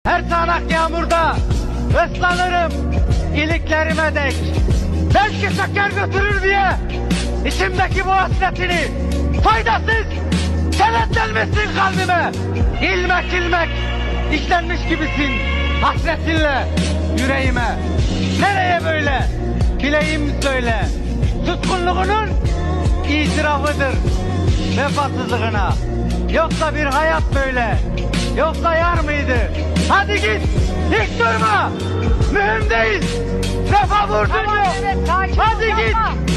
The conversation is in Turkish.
Her sağanak yağmurda ıslanırım iliklerime dek. Belki söker götürür diye içimdeki bu hasretini faydasız kenetlenmişsin kalbime. İlmek ilmek işlenmiş gibisin hasretinle yüreğime. Nereye böyle bileyim söyle, tutkunluğunun itirafıdır vefasızlığına. Yoksa bir hayat böyle, yoksa yar mıydı? Hadi git, hiç durma, mühim değil, vefa borcun yok. Hadi git.